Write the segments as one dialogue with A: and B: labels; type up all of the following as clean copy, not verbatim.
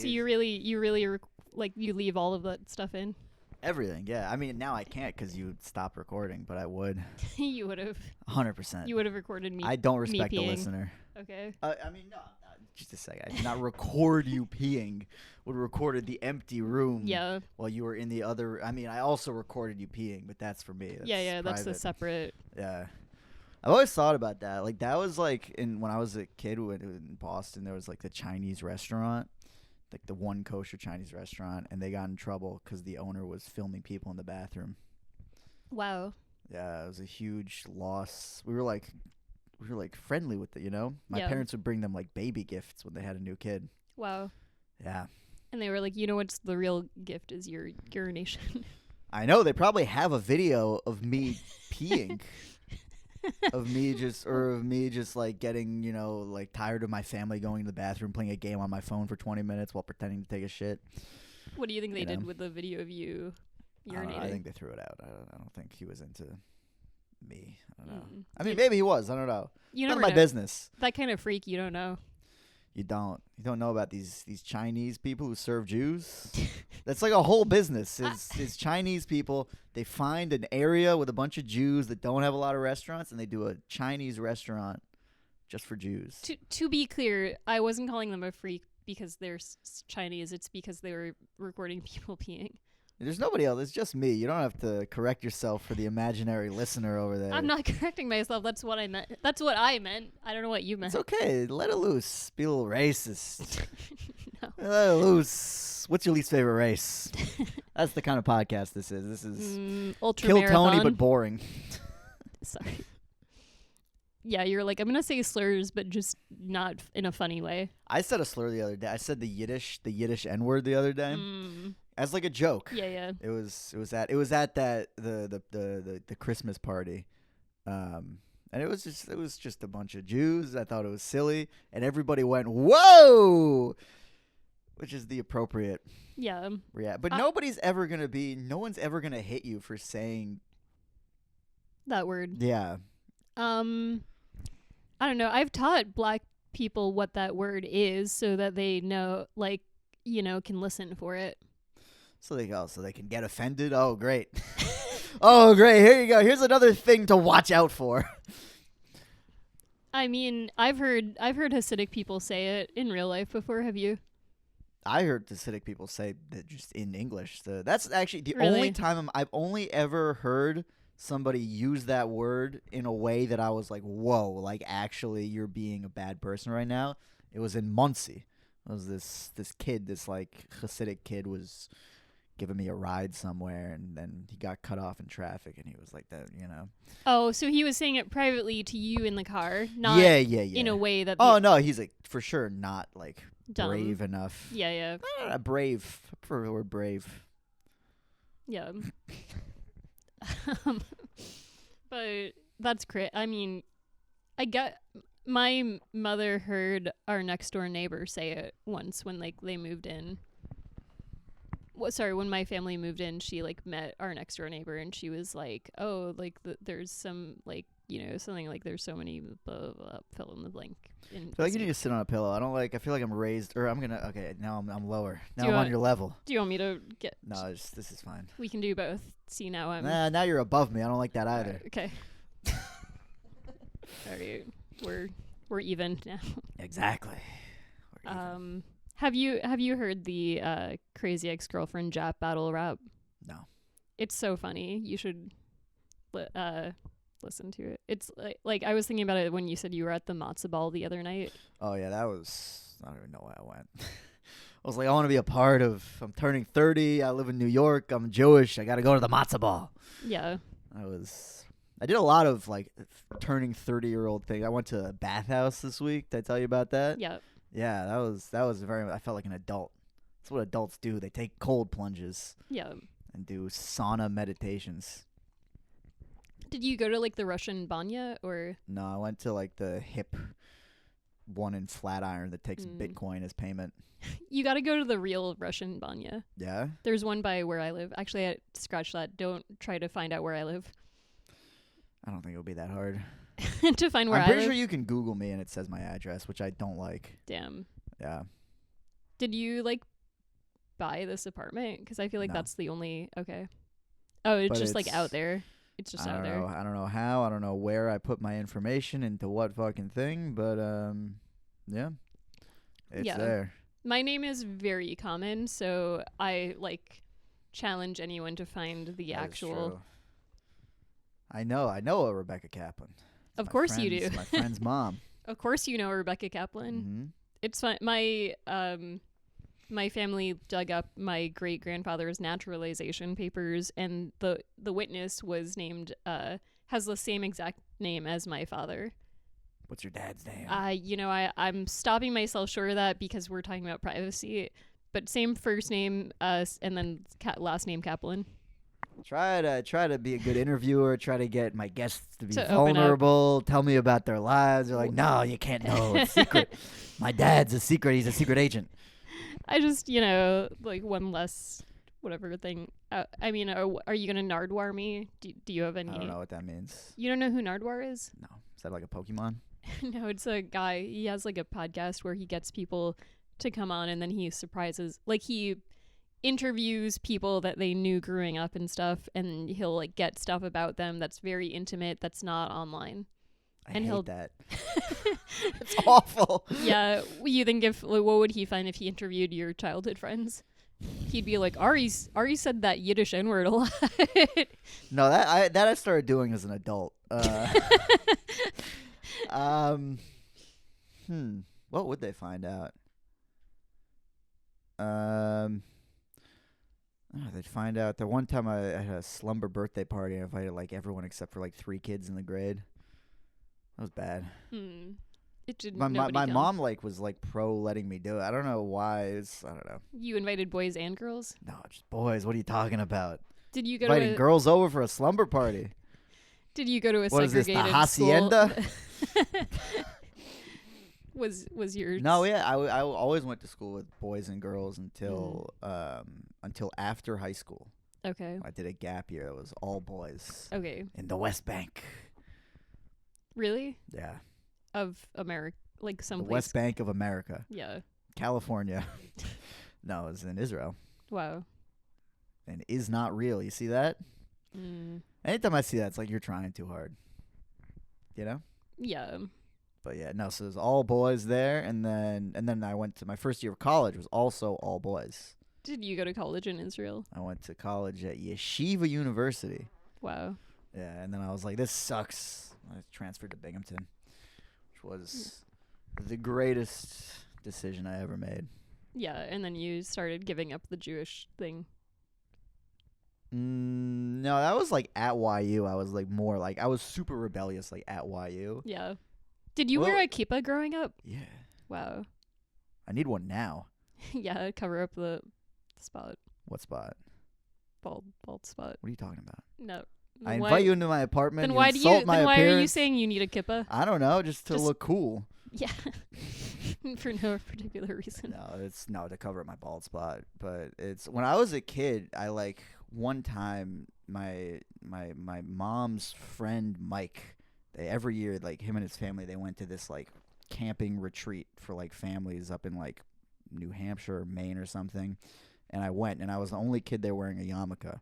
A: So you really like you leave all of that stuff in?
B: Everything, yeah. I mean, now I can't because you stopped recording, but I would.
A: You would have.
B: 100%.
A: You would have recorded me.
B: I don't respect
A: me
B: the
A: peeing.
B: listener.
A: Okay.
B: I mean, no, just a second. I did not record you peeing. Would have recorded the empty room.
A: Yeah.
B: While you were in the other. I mean, I also recorded you peeing, but that's for me.
A: That's a separate.
B: Yeah. I've always thought about that. Like, that was like when I was a kid in Boston, there was like the Chinese restaurant. Like the one kosher Chinese restaurant, and they got in trouble because the owner was filming people in the bathroom.
A: Wow.
B: Yeah, it was a huge loss. We were like friendly with it, you know? My parents would bring them like baby gifts when they had a new kid.
A: Wow.
B: Yeah.
A: And they were like, you know what's the real gift is your urination.
B: I know, they probably have a video of me peeing. of me just like getting, you know, like tired of my family going to the bathroom, playing a game on my phone for 20 minutes while pretending to take a shit.
A: What do you think they did with the video of you urinating?
B: I think they threw it out. I don't think he was into me. I don't know. I mean, maybe he was. I don't know. None of my business.
A: That kind of freak, you don't know.
B: You don't know about these Chinese people who serve Jews. That's like a whole business. Is Chinese people. They find an area with a bunch of Jews that don't have a lot of restaurants, and they do a Chinese restaurant just for Jews.
A: To be clear, I wasn't calling them a freak because they're Chinese. It's because they were recording people peeing.
B: There's nobody else. It's just me. You don't have to correct yourself for the imaginary listener over there.
A: I'm not correcting myself. That's what I meant. That's what I meant. I don't know what you meant.
B: It's okay. Let it loose. Be a little racist.
A: No.
B: Let it loose. What's your least favorite race? That's the kind of podcast this is. This is
A: ultra
B: kill
A: marathon.
B: Tony but boring.
A: Sorry. Yeah, you're like, I'm going to say slurs, but just not in a funny way.
B: I said a slur the other day. I said the Yiddish N-word the other day. As like a joke.
A: Yeah.
B: It was at that the Christmas party. And it was just a bunch of Jews. I thought it was silly, and everybody went, "Whoa!" Which is the appropriate react. But no one's ever going to hit you for saying
A: that word.
B: Yeah.
A: I don't know. I've taught black people what that word is so that they know, like, you know, can listen for it.
B: So they can get offended. Oh, great. Oh, great. Here you go. Here's another thing to watch out for.
A: I mean, I've heard Hasidic people say it in real life before. Have you?
B: I heard Hasidic people say that just in English. That's actually the
A: Really?
B: only time I've only ever heard somebody use that word in a way that I was like, whoa, like actually you're being a bad person right now. It was in Muncie. It was this kid, this like Hasidic kid was giving me a ride somewhere, and then he got cut off in traffic, and he was like that, you know.
A: Oh, so he was saying it privately to you in the car, not in a way that...
B: Oh, no, he's like, for sure not like
A: dumb.
B: Brave enough.
A: Yeah.
B: Brave. I prefer the word brave.
A: Yeah. But that's great. I mean, my mother heard our next door neighbor say it once when like they moved in. When my family moved in, she like met our next door neighbor, and she was like, "Oh, like there's some like, you know, something like there's so many blah, blah, blah, fill in the blank."
B: I feel like you need to sit on a pillow. I feel like I'm raised, or I'm gonna. Okay, now I'm lower. Now I'm on your level.
A: Do you want me to get?
B: No, this is fine.
A: We can do both. See, now I'm.
B: Now you're above me. I don't like that either.
A: Okay. All right, we're even now.
B: Exactly.
A: Have you heard the Crazy Ex-Girlfriend Jap battle rap?
B: No.
A: It's so funny. You should listen to it. It's like I was thinking about it when you said you were at the matzo ball the other night.
B: Oh yeah, I don't even know why I went. I was like, I want to be a part of. I'm turning 30. I live in New York. I'm Jewish. I got to go to the matzo ball.
A: Yeah.
B: I did a lot of like turning 30-year-old thing. I went to a bathhouse this week. Did I tell you about that?
A: Yeah.
B: Yeah, that was I felt like an adult. That's what adults do. They take cold plunges.
A: Yeah.
B: And do sauna meditations.
A: Did you go to like the Russian banya or?
B: No, I went to like the hip one in Flatiron that takes Bitcoin as payment.
A: You got to go to the real Russian banya.
B: Yeah?
A: There's one by where I live. Actually, I scratched that. Don't try to find out where I live.
B: I don't think it'll be that hard.
A: To find where I live?
B: I'm pretty sure you can Google me and it says my address, which I don't like.
A: Damn.
B: Yeah.
A: Did you like buy this apartment? Because I feel like
B: No.
A: that's the only okay. Oh, it's
B: But
A: just like
B: it's-
A: out there. It's just out there.
B: I don't know how. I don't know where I put my information into what fucking thing, but yeah, it's
A: Yeah.
B: there.
A: My name is very common, so I like challenge anyone to find the
B: That is
A: actual.
B: true. I know a Rebecca Kaplan. It's
A: Of
B: my
A: course you
B: friend's-
A: do.
B: My friend's mom.
A: Of course, you know Rebecca Kaplan.
B: Mm-hmm.
A: It's fun. My family dug up my great grandfather's naturalization papers, and the witness was named has the same exact name as my father.
B: What's your dad's name?
A: I'm stopping myself short of that because we're talking about privacy. But same first name, and then last name Kaplan.
B: Try to be a good interviewer. Try to get my guests to be
A: To open up.
B: vulnerable. Tell me about their lives. They're like, no, you can't know. It's secret. My dad's a secret. He's a secret agent.
A: I just, like one less whatever thing. Are you gonna Nardwar me? Do you have any?
B: I don't know what that means.
A: You don't know who Nardwar is?
B: No, is that like a Pokemon?
A: No, it's a guy. He has like a podcast where he gets people to come on, and then he surprises, like he interviews people that they knew growing up and stuff, and he'll like get stuff about them that's very intimate that's not online.
B: I
A: And
B: hate
A: he'll-
B: that. It's awful.
A: Yeah, you think what would he find if he interviewed your childhood friends? He'd be like, Ari said that Yiddish N-word a lot.
B: No, that I started doing as an adult. What would they find out? They'd find out the one time I had a slumber birthday party. I invited like everyone except for like 3 kids in the grade. That was bad.
A: It did.
B: My
A: nobody come.
B: mom like was like pro letting me do it. I don't know why. I don't know.
A: You invited boys and girls.
B: No, just boys. What are you talking about?
A: Did you go
B: Inviting
A: to a,
B: girls over for a slumber party.
A: Did you go to a
B: What is this, the
A: segregated
B: hacienda?
A: school? was your
B: No, yeah, I always went to school with boys and girls until after high school.
A: Okay.
B: I did a gap year. It was all boys
A: Okay.
B: in the West Bank.
A: Really?
B: Yeah,
A: Of America, like
B: the
A: someplace.
B: West Bank of America,
A: Yeah.
B: California. No, it was in Israel,
A: Wow.
B: and is not real. You see that? Anytime I see that, it's like you're trying too hard. You know?
A: Yeah.
B: But yeah, no. So it was all boys there, and then I went to my first year of college. Was also all boys.
A: Did you go to college in Israel?
B: I went to college at Yeshiva University.
A: Wow.
B: Yeah, and then I was like, this sucks. I transferred to Binghamton, which was the greatest decision I ever made.
A: Yeah, and then you started giving up the Jewish thing.
B: No, that was like at YU. I was like more like I was super rebellious like at YU.
A: Yeah. Did you wear
B: Well-
A: a kippah growing up?
B: Yeah,
A: Wow.
B: I need one now.
A: Yeah, cover up the spot.
B: What spot?
A: Bald spot.
B: What are you talking about?
A: No.
B: I
A: Why-
B: invite you into my apartment.
A: Then why do
B: insult
A: you?
B: my
A: Then why are you
B: appearance.
A: saying you need a kippah?
B: I don't know, just to
A: Just-
B: look cool.
A: Yeah. For no particular reason.
B: No, it's no to cover up my bald spot. But it's when I was a kid, I like one time my mom's friend Mike. They every year like him and his family they went to this like camping retreat for like families up in like New Hampshire or Maine or something. And I went and I was the only kid there wearing a yarmulke,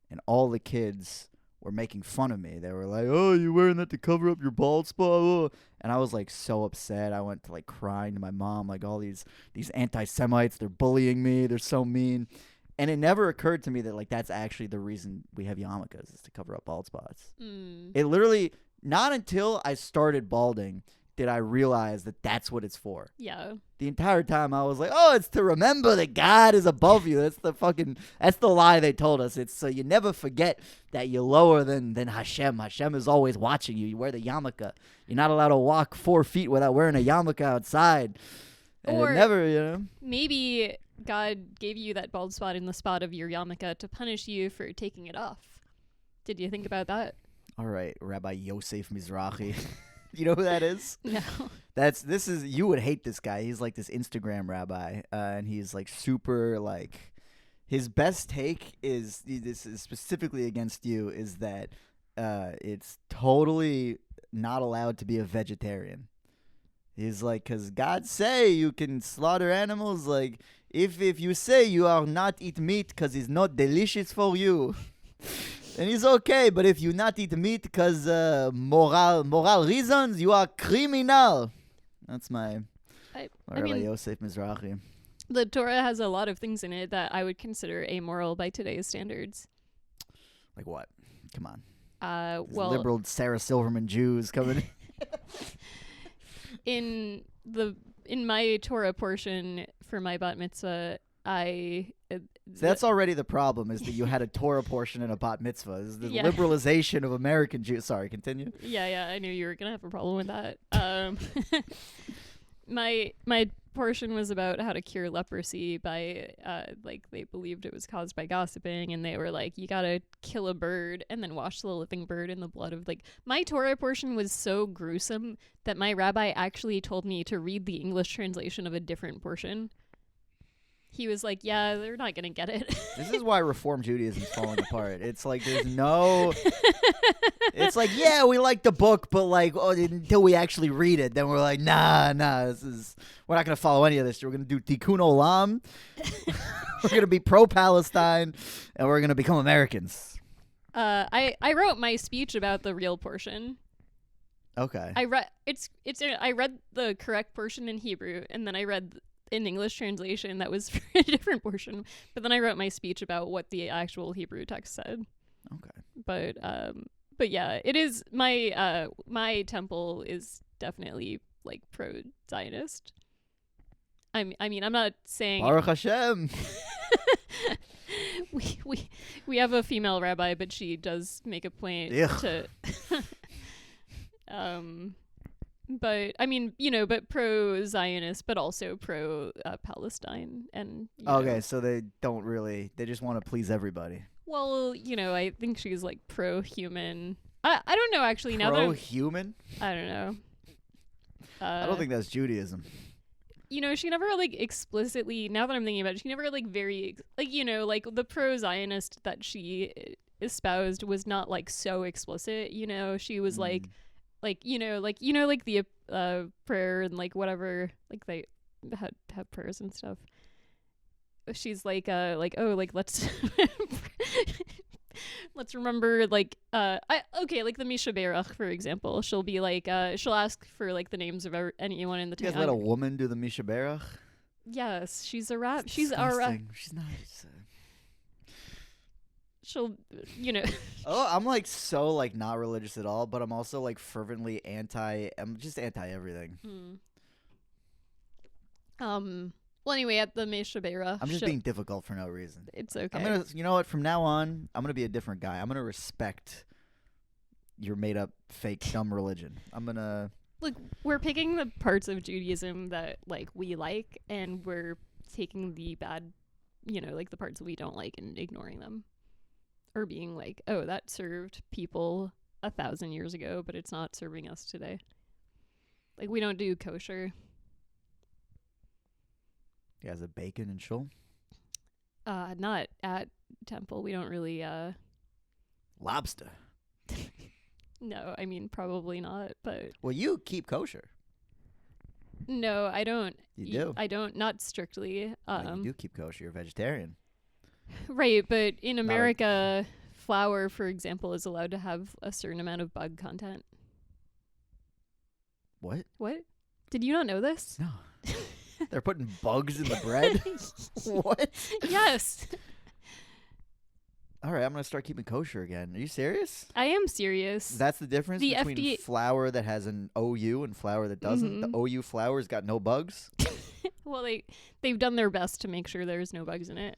B: and all the kids were making fun of me. They were like, "Oh, you wearing that to cover up your bald spot?" Oh. And I was like so upset. I went to like crying to my mom, like all these anti-Semites, they're bullying me, they're so mean. And it never occurred to me that like that's actually the reason we have yarmulkes is to cover up bald spots. It literally not until I started balding did I realize that that's what it's for.
A: Yeah.
B: The entire time I was like, oh, it's to remember that God is above you. That's the lie they told us. It's so you never forget that you're lower than Hashem. Hashem is always watching you. You wear the yarmulke. You're not allowed to walk 4 feet without wearing a yarmulke outside. And
A: Or-
B: it never, you know.
A: Maybe God gave you that bald spot in the spot of your yarmulke to punish you for taking it off. Did you think about that?
B: All right, Rabbi Yosef Mizrahi. You know who that is?
A: No.
B: You would hate this guy. He's like this Instagram rabbi, and he's like super like his best take is this is specifically against you is that it's totally not allowed to be a vegetarian. He's like, because God say you can slaughter animals like if you say you are not eat meat because it's not delicious for you, then it's okay. But if you not eat meat because moral reasons, you are criminal. That's my
A: mean,
B: Yosef Mizrahi.
A: the Torah has a lot of things in it that I would consider amoral by today's standards.
B: Like what? Come on. These
A: Well,
B: liberal Sarah Silverman Jews coming
A: in my Torah portion for my bat mitzvah,
B: So that's already the problem, is that you had a Torah portion and a bat mitzvah. This is the liberalization of American Jews. Sorry, continue.
A: Yeah, I knew you were gonna have a problem with that. My portion was about how to cure leprosy by they believed it was caused by gossiping, and they were like, you gotta kill a bird and then wash the living bird in the blood of my Torah portion was so gruesome that my rabbi actually told me to read the English translation of a different portion. He was like, yeah, they're not gonna get it.
B: This is why Reform Judaism is falling apart. It's like there's no... It's like, yeah, we like the book, but until we actually read it, then we're like, nah, we're not going to follow any of this. We're going to do Tikkun Olam. We're going to be pro-Palestine, and we're going to become Americans.
A: I wrote my speech about the real portion.
B: Okay.
A: I read the correct portion in Hebrew, and then I read an English translation that was for a different portion, but then I wrote my speech about what the actual Hebrew text said.
B: Okay.
A: But yeah, it is my temple is definitely pro-Zionist. I mean, I'm not saying
B: Baruch Hashem.
A: we have a female rabbi, but she does make a point to but I mean, but pro-Zionist, but also pro-Palestine. And
B: so they just want to please everybody.
A: Well, I think she's pro-human. I don't know, actually.
B: Pro-human?
A: I don't know.
B: I don't think that's Judaism.
A: She never explicitly, now that I'm thinking about it, she never very, the pro-Zionist that she espoused was not so explicit. She was the prayer and whatever, they have prayers and stuff. She's let's let's remember the Misha Berach, for example. She'll be she'll ask for the names of anyone in the
B: You guys let a woman do the Misha Berach?
A: Yes, she's a rap.
B: She's a rap. She's not.
A: She'll,
B: Oh, I'm so not religious at all, but I'm also fervently I'm just anti everything.
A: Well, anyway, at the Misha Berach,
B: I'm just being difficult for no reason.
A: It's okay.
B: I'm gonna, you know what? From now on, I'm gonna be a different guy. I'm gonna respect your made up, fake, dumb religion. I'm gonna
A: look. We're picking the parts of Judaism that we like, and we're taking the bad, the parts that we don't like, and ignoring them, or being oh, that served people 1,000 years ago, but it's not serving us today. We don't do kosher.
B: You guys have bacon and shul?
A: Not at temple. We don't really
B: Lobster.
A: No, I mean probably not, but
B: well, you keep kosher.
A: No, I don't.
B: You do?
A: I don't, not strictly.
B: You do keep kosher. You're a vegetarian.
A: Right, but in America, flour, for example, is allowed to have a certain amount of bug content.
B: What?
A: Did you not know this?
B: No. They're putting bugs in the bread? What?
A: Yes.
B: All right, I'm going to start keeping kosher again. Are you serious?
A: I am serious.
B: That's the difference between flour that has an OU and flour that doesn't? Mm-hmm. The OU flour's got no bugs?
A: Well, they've done their best to make sure there's no bugs in it.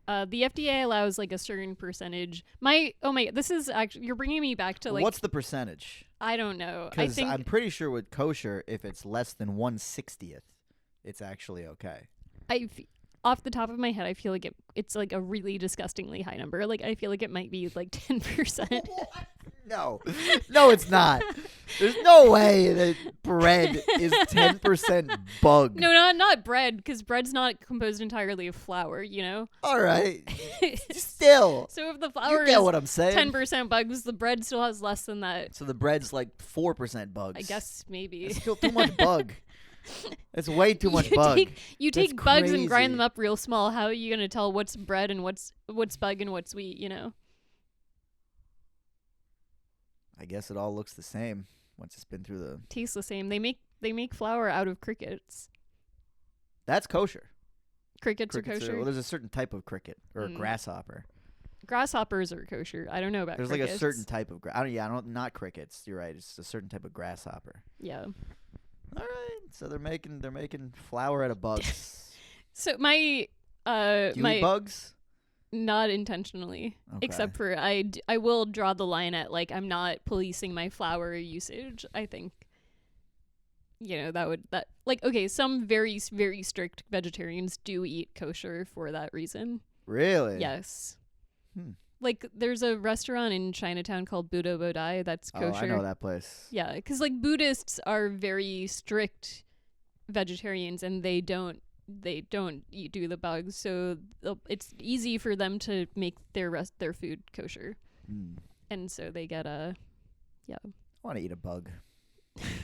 A: The FDA allows a certain percentage. This is actually, you're bringing me back to
B: what's the percentage?
A: I don't know.
B: Because I'm pretty sure with kosher, if it's less than 1/60th, it's actually okay.
A: Off the top of my head, I feel like it's a really disgustingly high number. I feel like it might be 10%.
B: No, it's not. There's no way that bread is 10% bug.
A: No, not bread, because bread's not composed entirely of flour,
B: All right. Still.
A: So if the flour
B: is what I'm saying.
A: 10% bugs, the bread still has less than that.
B: So the bread's 4% bugs.
A: I guess maybe.
B: It's still too much bug. It's way too much bug.
A: You
B: That's
A: take bugs and
B: crazy.
A: grind them up real small. How are you gonna tell what's bread and what's bug and what's wheat? You know.
B: I guess it all looks the same once it's been through the.
A: Tastes the same. They make flour out of crickets.
B: That's kosher.
A: Crickets are kosher.
B: Well, there's a certain type of cricket or a grasshopper.
A: Grasshoppers are kosher. I don't know about
B: There's
A: crickets.
B: like a certain type of not crickets. You're right. It's a certain type of grasshopper.
A: Yeah.
B: All right. So they're making flour out of bugs.
A: So my
B: Do you eat bugs?
A: not intentionally,
B: Okay.
A: except for I will draw the line at like I'm not policing my flour usage. I think that okay, some very very strict vegetarians do eat kosher for that reason.
B: Really?
A: Yes.
B: Like
A: there's a restaurant in Chinatown called Buddha Bodai that's kosher.
B: Oh, I know that place.
A: Yeah, because like Buddhists are very strict vegetarians and they don't do the bugs, so it's easy for them to make their food kosher, and so they get
B: I want to eat a bug.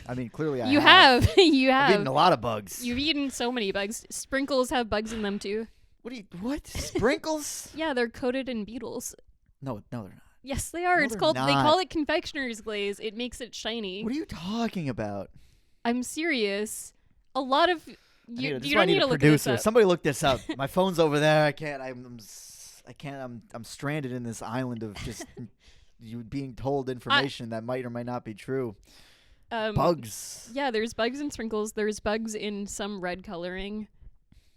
B: I mean, clearly
A: you have
B: I've eaten a lot of bugs.
A: You've eaten so many bugs. Sprinkles have bugs in them too.
B: What? Sprinkles?
A: Yeah, they're coated in beetles.
B: No, they're not.
A: Yes, they are.
B: No,
A: It's
B: they're
A: called. They
B: not.
A: call it confectioner's glaze. It makes it shiny.
B: What are you talking about?
A: I'm serious. A lot of you
B: This is
A: don't
B: why I
A: need to
B: a
A: look this
B: producer.
A: up.
B: Somebody look this up. My phone's over there. I can't. I'm stranded in this island of just you being told information that might or might not be true. Bugs.
A: Yeah, there's bugs in sprinkles. There's bugs in some red coloring.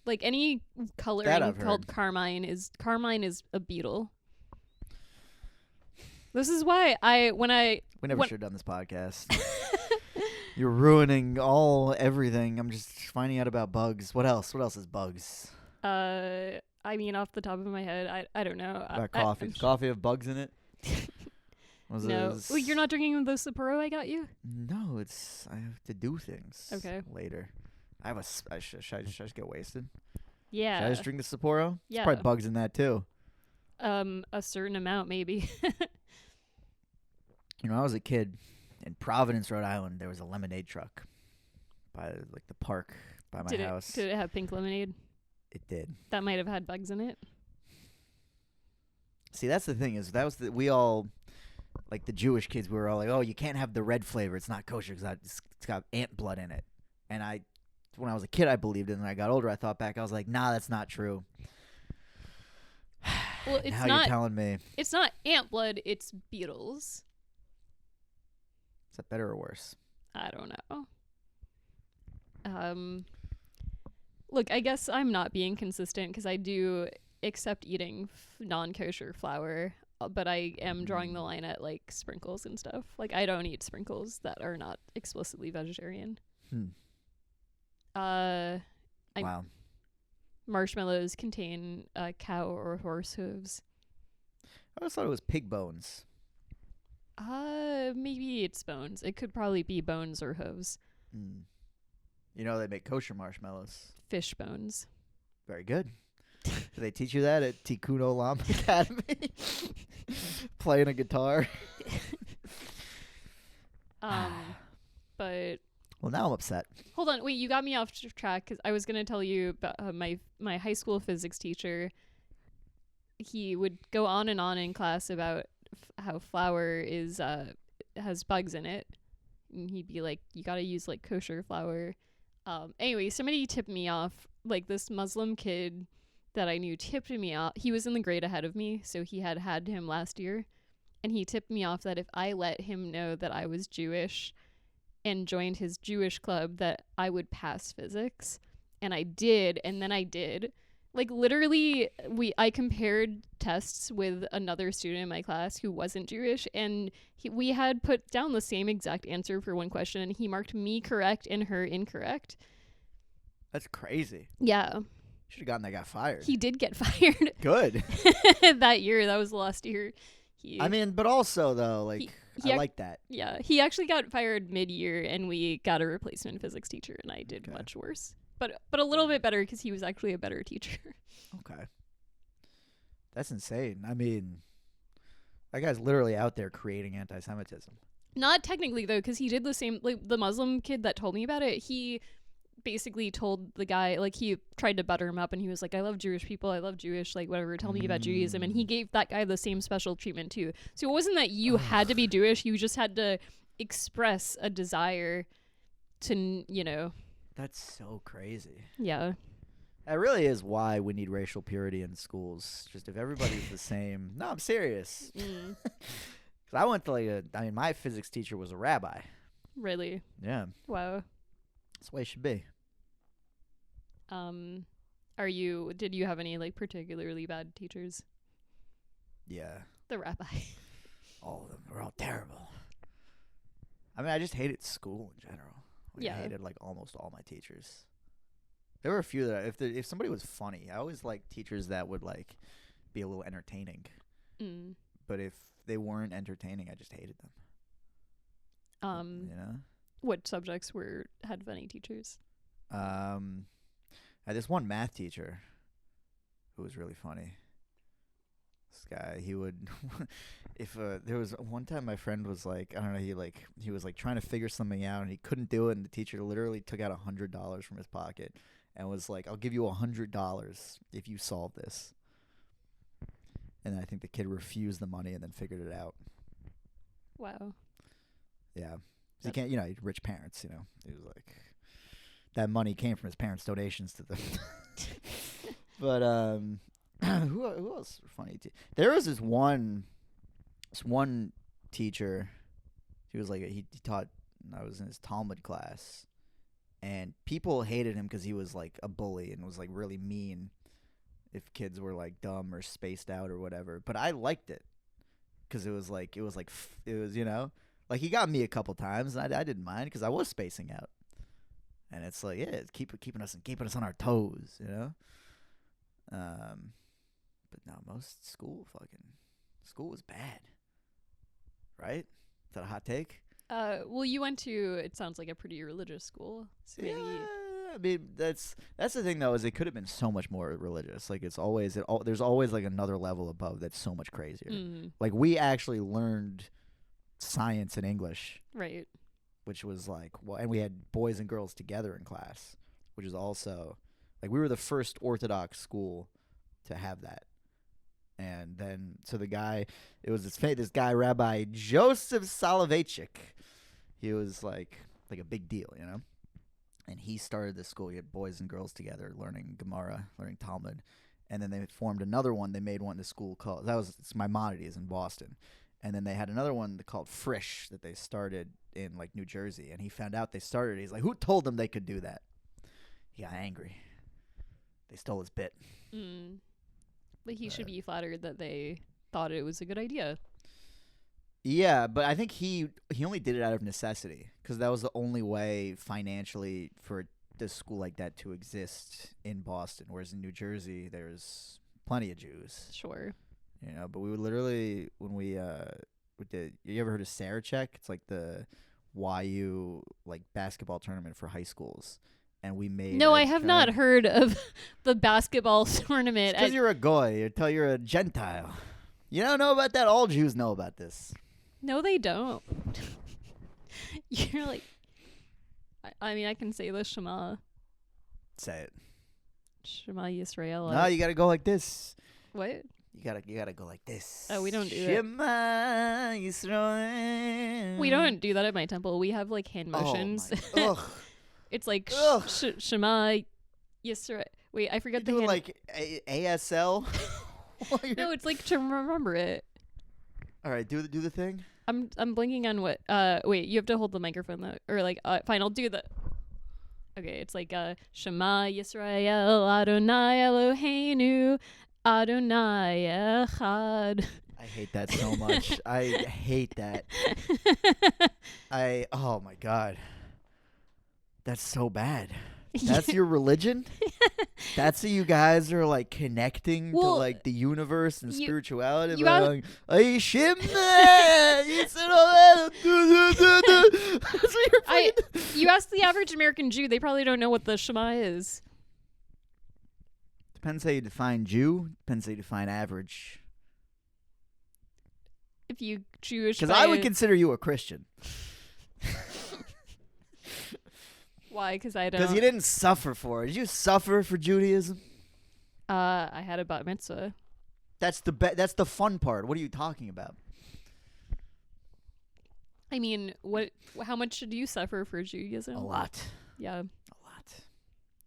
A: Like any coloring called carmine is a beetle. This is why
B: we never should have done this podcast. You're ruining everything. I'm just finding out about bugs. What else? What else is bugs?
A: I mean, off the top of my head, I don't know.
B: About coffee. Does coffee have bugs in it?
A: No. Well, you're not drinking the Sapporo I got you?
B: No, I have to do things.
A: Okay.
B: Later. Should I just get wasted?
A: Yeah.
B: Should I just drink the Sapporo?
A: Yeah.
B: There's probably bugs in that too.
A: A certain amount maybe.
B: When I was a kid in Providence, Rhode Island, there was a lemonade truck by like the park by my house.
A: Did it have pink lemonade?
B: It did.
A: That might have had bugs in it.
B: See, that's the thing we all, like the Jewish kids, we were all like, oh, you can't have the red flavor. It's not kosher because it's got ant blood in it. And when I was a kid, I believed it. And when I got older, I thought back. I was like, nah, that's not true.
A: Well, it's
B: now
A: not.
B: You're telling me.
A: It's not ant blood. It's beetles.
B: Is that better or worse?
A: I don't know. Look, I guess I'm not being consistent because I do accept eating non-kosher flour, but I am drawing the line at like sprinkles and stuff. Like I don't eat sprinkles that are not explicitly vegetarian.
B: Wow.
A: Marshmallows contain cow or horse hooves.
B: I always thought it was pig bones.
A: Maybe it's bones. It could probably be bones or hooves.
B: You know they make kosher marshmallows.
A: Fish bones.
B: Very good. Do they teach you that at Tikkun Olam Academy? Playing a guitar.
A: But
B: well, now I'm upset.
A: hold on, wait. You got me off track because I was gonna tell you about my high school physics teacher. He would go on and on in class about how flour has bugs in it, and he'd be like, "You gotta use like kosher flour." Anyway, somebody tipped me off. Like this Muslim kid that I knew tipped me off. He was in the grade ahead of me, so he had him last year, and he tipped me off that if I let him know that I was Jewish and joined his Jewish club, that I would pass physics. And I did, and then I did. Like literally, I compared tests with another student in my class who wasn't Jewish, and we had put down the same exact answer for one question, and he marked me correct and her incorrect.
B: That's crazy.
A: Yeah.
B: Should have gotten that guy fired.
A: He did get fired.
B: Good.
A: That year. That was the last year.
B: But also though, like I like that.
A: Yeah. He actually got fired mid-year, and we got a replacement physics teacher, and I did much worse. But a little bit better because he was actually a better teacher. Okay.
B: That's insane. I mean, that guy's literally out there creating anti-Semitism.
A: Not technically, though, because he did the same. Like, the Muslim kid that told me about it, he basically told the guy, like, he tried to butter him up, and he was like, I love Jewish people, I love Jewish, like, whatever, tell me about Judaism. And he gave that guy the same special treatment too. So it wasn't that you had to be Jewish, you just had to express a desire to, you know.
B: That's so crazy.
A: Yeah.
B: That really is why we need racial purity in schools. Just if everybody's the same. No, I'm serious. I went to my physics teacher was a rabbi.
A: Really?
B: Yeah.
A: Wow.
B: That's the way it should be.
A: Did you have any, like, particularly bad teachers?
B: Yeah.
A: The rabbi.
B: All of them. They're all terrible. I mean, I just hated school in general. I hated, like, almost all my teachers. There were a few that if somebody was funny, I always liked teachers that would, like, be a little entertaining. But if they weren't entertaining, I just hated them. You know?
A: What subjects had funny teachers?
B: I had this one math teacher who was really funny. This guy, he would if there was one time my friend was like, I don't know, he was like trying to figure something out and he couldn't do it, and the teacher literally took out $100 from his pocket and was like, I'll give you $100 if you solve this. And I think the kid refused the money and then figured it out.
A: Wow.
B: Yeah. So you can't, rich parents, It was like that money came from his parents' donations to them. But who else was funny? There was this one teacher. He was like he taught. I was in his Talmud class, and people hated him because he was like a bully and was like really mean if kids were like dumb or spaced out or whatever. But I liked it because it was like he got me a couple times, and I didn't mind because I was spacing out. And it's like, yeah, it's keeping us on our toes, But no, most school was bad, right? Is that a hot take?
A: Well, you went to, it sounds like, a pretty religious school. So maybe.
B: Yeah, I mean that's the thing though, is it could have been so much more religious. Like there's always like another level above that's so much crazier. Like we actually learned science and English,
A: right?
B: Which was like, well, and we had boys and girls together in class, which is also like we were the first Orthodox school to have that. And then, so the guy, it was this guy, Rabbi Joseph Soloveitchik. He was like a big deal, And he started this school. He had boys and girls together learning Gemara, learning Talmud. And then they formed another one. They made one in the school called, it's Maimonides in Boston. And then they had another one called Frisch that they started in like New Jersey. And he found out they started it. He's like, who told them they could do that? He got angry. They stole his bit.
A: But he should be flattered that they thought it was a good idea.
B: Yeah, but I think he only did it out of necessity because that was the only way financially for a school like that to exist in Boston. Whereas in New Jersey, there's plenty of Jews.
A: Sure.
B: But we would literally, when we did, you ever heard of Sarachek? It's like the YU like basketball tournament for high schools. And we made.
A: No, I have not heard of the basketball tournament.
B: Because you're a goy, you're a Gentile. You don't know about that. All Jews know about this.
A: No, they don't. You're like, I mean, I can say the Shema.
B: Say it.
A: Shema Yisrael.
B: No, you gotta go like this.
A: What?
B: You gotta go like this.
A: Oh, we don't do
B: Shema Yisrael.
A: We don't do that at my temple. We have like hand motions.
B: Ugh.
A: It's like Shema Yisrael. Wait, I forgot the
B: doing
A: hand.
B: Like ASL.
A: No, it's like to remember it.
B: All right, do the thing.
A: I'm blinking on what. Wait, you have to hold the microphone though, or like. Fine, I'll do the. Okay, it's like Shema Yisrael Adonai Eloheinu Adonai Echad.
B: I hate that so much. I hate that. Oh my God. That's so bad. That's your religion? That's how you guys are like connecting to like the universe and spirituality. You like,
A: you ask the average American Jew, they probably don't know what the Shema is.
B: Depends how you define Jew. Depends how you define average.
A: If you Jewish,
B: because I would consider you a Christian.
A: Why? Because I
B: Because
A: don't.
B: you didn't suffer for it. Did you suffer for Judaism?
A: I had a bat mitzvah.
B: That's the fun part. What are you talking about?
A: I mean, how much did you suffer for Judaism?
B: A lot.
A: Yeah.
B: A lot.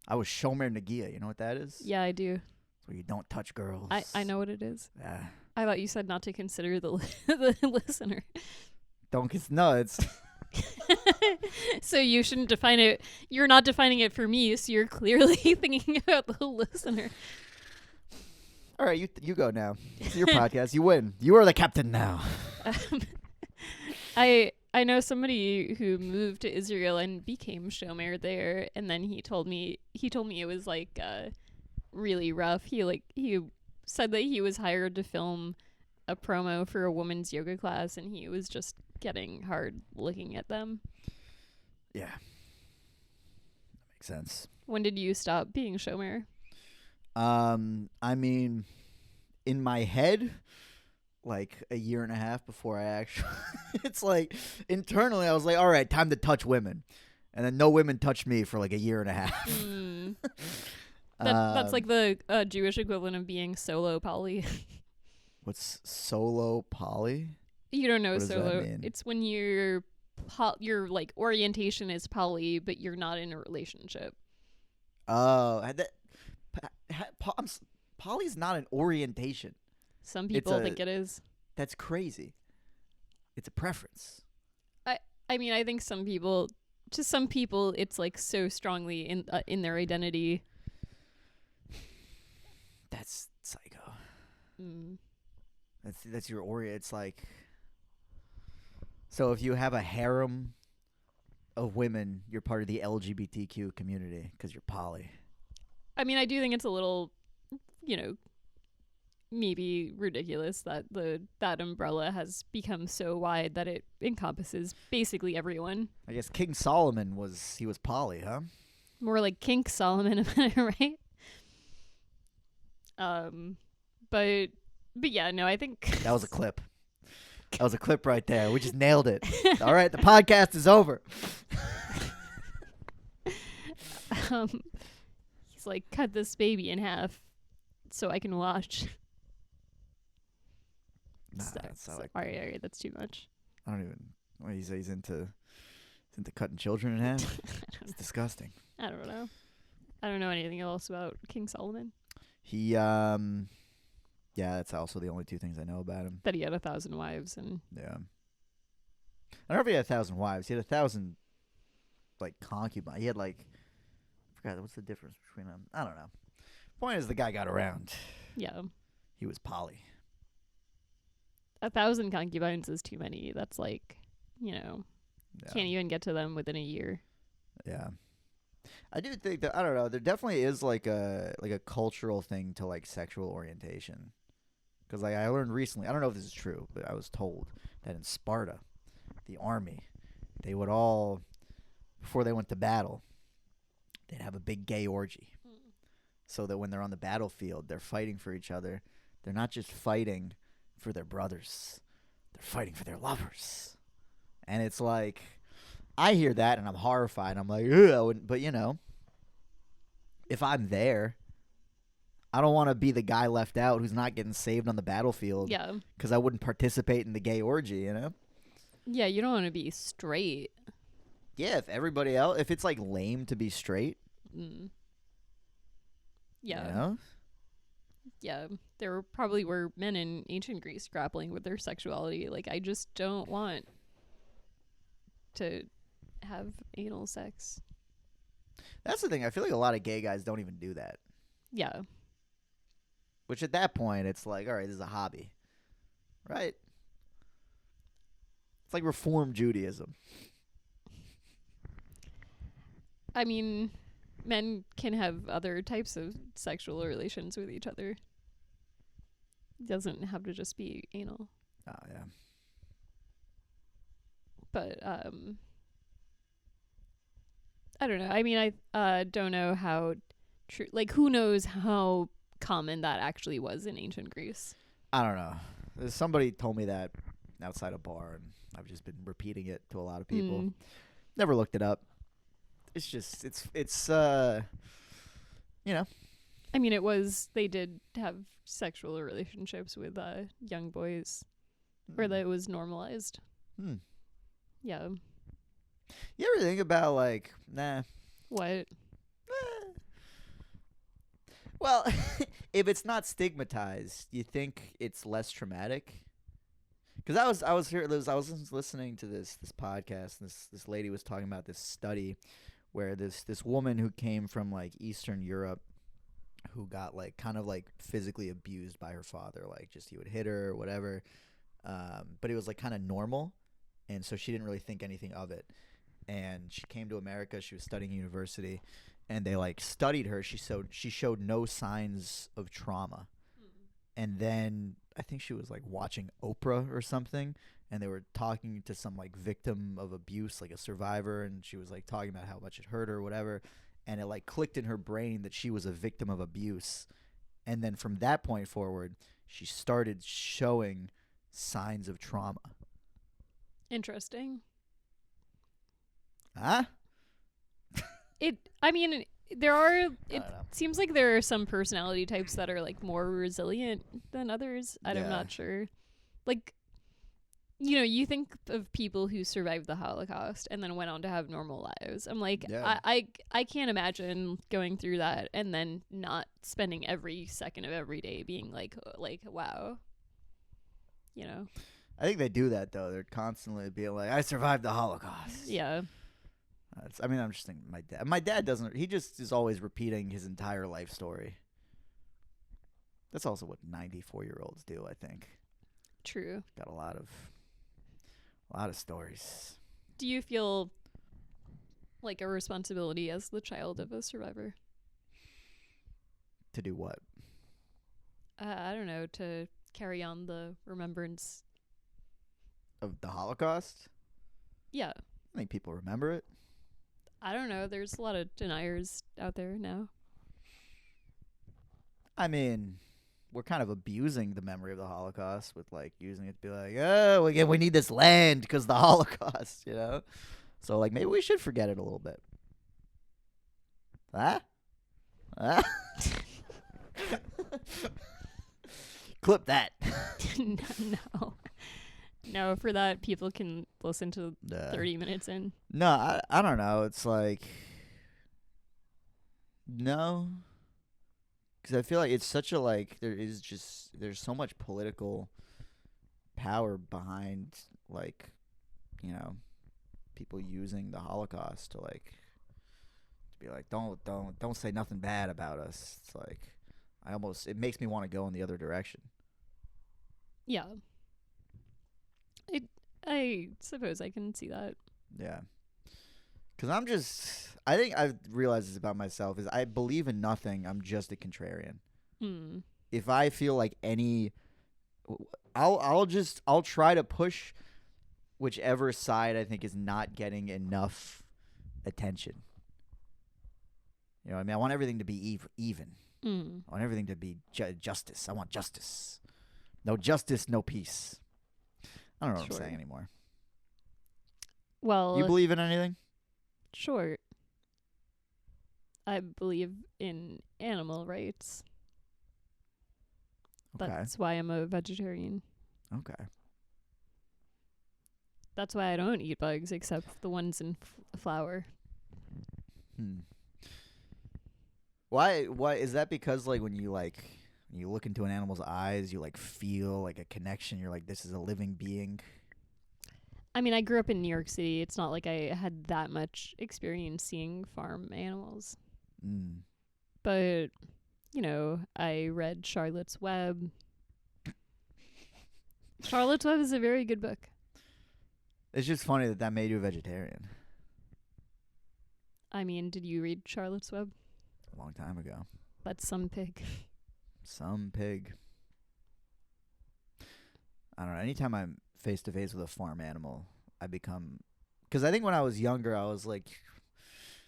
B: I was Shomer Nagia. You know what that is?
A: Yeah, I do.
B: Where you don't touch girls.
A: I know what it is.
B: Yeah.
A: I thought you said not to consider the the listener.
B: Don't get nuts.
A: So you shouldn't define it. You're not defining it for me, so you're clearly thinking about the listener.
B: All right, you go now. It's your podcast. You win. You are the captain now.
A: I know somebody who moved to Israel and became shomer there, and then he told me it was like really rough. He said that he was hired to film a promo for a woman's yoga class, and he was just getting hard looking at them.
B: Yeah. That makes sense.
A: When did you stop being shomer?
B: I mean, in my head, like a year and a half before I actually, it's like internally I was like, all right, time to touch women. And then no women touched me for like a year and a half.
A: That's like the Jewish equivalent of being solo poly.
B: What's solo poly?
A: You don't know
B: What does that
A: solo.
B: mean?
A: It's when your like orientation is poly, but you're not in a relationship.
B: Oh, poly's not an orientation.
A: Some people think it is.
B: That's crazy. It's a preference.
A: I mean, I think some people, it's like so strongly in their identity.
B: That's psycho.
A: Mm.
B: That's your orient. It's like, so if you have a harem of women, you're part of the LGBTQ community because you're poly.
A: I mean, I do think it's a little, maybe ridiculous that that umbrella has become so wide that it encompasses basically everyone.
B: I guess King Solomon was poly, huh?
A: More like Kink Solomon, right? But yeah, no, I think
B: That was a clip. That was a clip right there. We just nailed it. All right, the podcast is over.
A: He's like, cut this baby in half so I can watch.
B: Nah, that's not like,
A: all right, that's too much.
B: I don't even. What do you say? He's into cutting children in half. It's disgusting.
A: I don't know. I don't know anything else about King Solomon.
B: He yeah, that's also the only two things I know about him.
A: That he had 1,000 wives and
B: Yeah. I don't know if he had 1,000 wives. He had 1,000 like concubines. He had like, I forgot what's the difference between them. I don't know. Point is, the guy got around.
A: yeah.
B: He was poly.
A: 1,000 concubines is too many. That's like,
B: Yeah.
A: can't even get to them within a year.
B: Yeah. I do think that, I don't know, there definitely is like a cultural thing to like sexual orientation. Because like I learned recently, I don't know if this is true, but I was told that in Sparta, the army, they would all, before they went to battle, they'd have a big gay orgy. So that when they're on the battlefield, they're fighting for each other. They're not just fighting for their brothers. They're fighting for their lovers. And it's like, I hear that and I'm horrified. I'm like, ugh, I wouldn't, but if I'm there, I don't want to be the guy left out who's not getting saved on the battlefield.
A: Yeah.
B: Because I wouldn't participate in the gay orgy,
A: Yeah, you don't want to be straight.
B: Yeah, if everybody else, if it's like lame to be straight.
A: Mm. Yeah. Yeah. There probably were men in ancient Greece grappling with their sexuality. Like, I just don't want to have anal sex.
B: That's the thing. I feel like a lot of gay guys don't even do that.
A: Yeah.
B: Which at that point, it's like, all right, this is a hobby. Right? It's like Reform Judaism.
A: I mean, men can have other types of sexual relations with each other. It doesn't have to just be anal.
B: Oh, yeah.
A: But, I don't know. I mean, I don't know how true, like, who knows how common that actually was in ancient Greece.
B: I don't know. Somebody told me that outside a bar, and I've just been repeating it to a lot of people. Never looked it up. it's just it's you know.
A: I mean, they did have sexual relationships with young boys, where that was normalized.
B: Hmm.
A: Yeah.
B: You ever think about like, nah.
A: What?
B: Well, if it's not stigmatized, you think it's less traumatic? Because I was listening to this podcast. And this lady was talking about this study where this woman who came from like Eastern Europe, who got like kind of like physically abused by her father, like just he would hit her or whatever, but it was like kind of normal, and so she didn't really think anything of it. And she came to America. She was studying university, and they like studied her. She showed no signs of trauma. And then I think she was like watching Oprah or something, and they were talking to some like victim of abuse, like a survivor, and she was like talking about how much it hurt her or whatever, and it like clicked in her brain that she was a victim of abuse. And then from that point forward, she started showing signs of trauma.
A: Interesting.
B: Huh?
A: I mean, it seems like there are some personality types that are like more resilient than others. I'm not sure. Like, you know, you think of people who survived the Holocaust and then went on to have normal lives. I'm like, I can't imagine going through that and then not spending every second of every day being like wow. You know?
B: I think they do that though. They're constantly being like, I survived the Holocaust.
A: Yeah.
B: I'm just thinking my dad. My dad doesn't. He just is always repeating his entire life story. That's also what 94-year-olds do, I think.
A: True.
B: Got a lot of stories.
A: Do you feel like a responsibility as the child of a survivor?
B: To do what?
A: I don't know, to carry on the remembrance
B: of the Holocaust?
A: Yeah.
B: I think people remember it.
A: I don't know. There's a lot of deniers out there now.
B: I mean, we're kind of abusing the memory of the Holocaust with like using it to be like, oh, we need this land because the Holocaust, you know? So like maybe we should forget it a little bit. Huh? Clip that.
A: No, for that, people can listen to 30 minutes in.
B: No, I don't know. It's like, no. Because I feel like it's such a, like, there's so much political power behind, like, you know, people using the Holocaust to, like, to be like, don't say nothing bad about us. It's like, it makes me want to go in the other direction.
A: Yeah. I suppose I can see that.
B: Yeah. Because I think I've realized this about myself, is I believe in nothing. I'm just a contrarian. If I feel like I'll try to push whichever side I think is not getting enough attention. You know what I mean? I want everything to be even. I want everything to be justice. I want justice. No justice, no peace. I don't know what I'm saying anymore.
A: Well,
B: you believe in anything?
A: Sure. I believe in animal rights.
B: Okay.
A: That's why I'm a vegetarian.
B: Okay.
A: That's why I don't eat bugs except the ones in flour.
B: Why is that? Because like when you look into an animal's eyes, you like feel like a connection. You're like, this is a living being.
A: I mean, I grew up in New York City. It's not like I had that much experience seeing farm animals. But, you know, I read Charlotte's Web. Charlotte's Web is a very good book.
B: It's just funny that made you a vegetarian.
A: I mean, did you read Charlotte's Web?
B: A long time ago.
A: That's some pig.
B: Some pig. I don't know. Anytime I'm face to face with a farm animal, I become... Because I think when I was younger, I was like,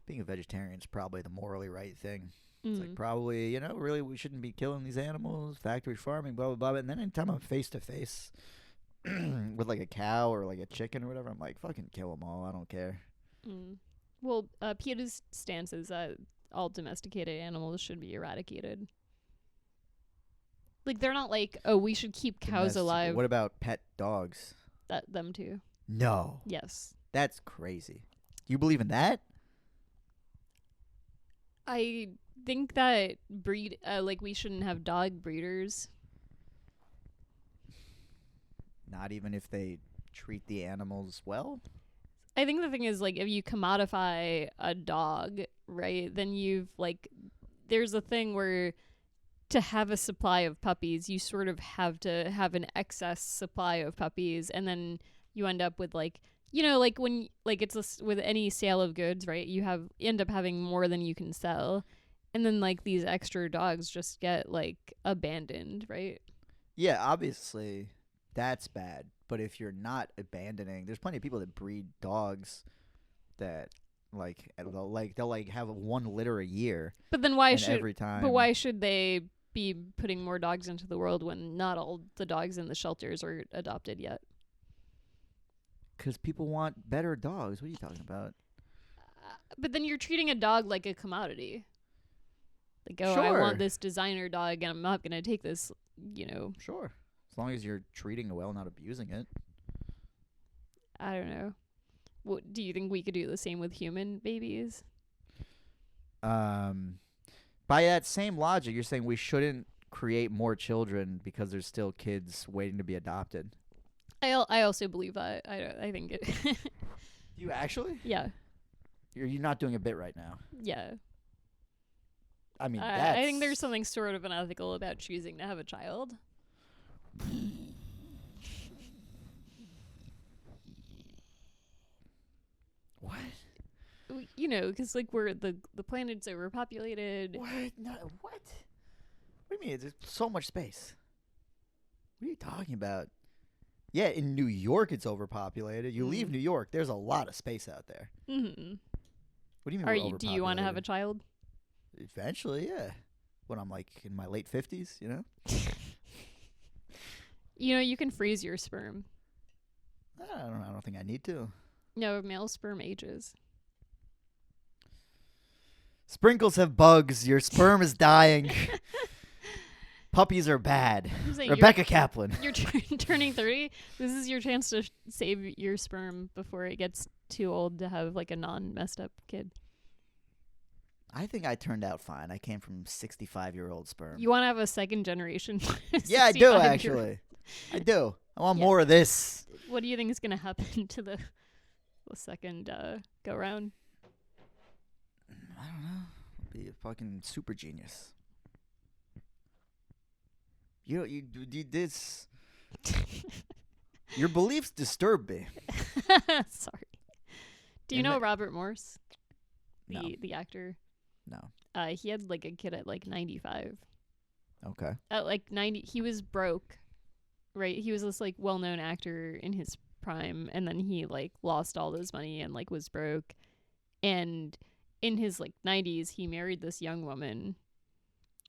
B: being a vegetarian is probably the morally right thing. It's like, probably, you know, really we shouldn't be killing these animals, factory farming, blah, blah, blah. And then anytime I'm face to face with like a cow or like a chicken or whatever, I'm like, fucking kill them all. I don't care.
A: Well, PETA's stance is that all domesticated animals should be eradicated. Like, they're not like, oh, we should keep cows alive.
B: What about pet dogs?
A: Them too.
B: No.
A: Yes.
B: That's crazy. Do you believe in that?
A: I think that we shouldn't have dog breeders.
B: Not even if they treat the animals well?
A: I think the thing is, like, if you commodify a dog, right, then there's a thing where to have a supply of puppies, you sort of have to have an excess supply of puppies, and then you end up with, like, when, like, with any sale of goods, right, end up having more than you can sell, and then, like, these extra dogs just get, like, abandoned, right?
B: Yeah, obviously that's bad. But if you're not abandoning, there's plenty of people that breed dogs that they'll have one litter a year.
A: But then why should they be putting more dogs into the world when not all the dogs in the shelters are adopted yet?
B: Because people want better dogs. What are you talking about?
A: But then you're treating a dog like a commodity. Like, oh,
B: Sure.
A: I want this designer dog, and I'm not going to take this,
B: Sure. As long as you're treating it well, not abusing it.
A: I don't know. What do you think we could do the same with human babies?
B: By that same logic, you're saying we shouldn't create more children because there's still kids waiting to be adopted.
A: I also believe that. I think it.
B: You actually?
A: Yeah.
B: You're not doing a bit right now.
A: Yeah.
B: I mean,
A: I think there's something sort of unethical about choosing to have a child.
B: What?
A: Because, like, we're the planet's overpopulated.
B: What? No, what? What do you mean? There's so much space. What are you talking about? Yeah, in New York it's overpopulated. You leave New York, there's a lot of space out there.
A: Mm-hmm.
B: What do you mean?
A: Do you want to have a child?
B: Eventually, yeah. When I'm like in my late 50s,
A: You can freeze your sperm.
B: I don't think I need to.
A: No, male sperm ages.
B: Sprinkles have bugs. Your sperm is dying. Puppies are bad. Rebecca Kaplan.
A: You're turning 30. This is your chance to save your sperm before it gets too old to have, like, a non-messed up kid.
B: I think I turned out fine. I came from 65-year-old sperm.
A: You want to have a second generation?
B: Yeah, I do, actually. I do. I want more of this.
A: What do you think is going to happen to the second go-round?
B: I don't know. Be a fucking super genius. You this. Your beliefs disturb me.
A: Sorry. Do you know Robert Morse?
B: No.
A: The actor?
B: No.
A: He had, like, a kid at, like, 95.
B: Okay.
A: At, like, 90, he was broke, right? He was this, like, well-known actor in his prime, and then he, like, lost all his money and, like, was broke. And in his, like, 90s, he married this young woman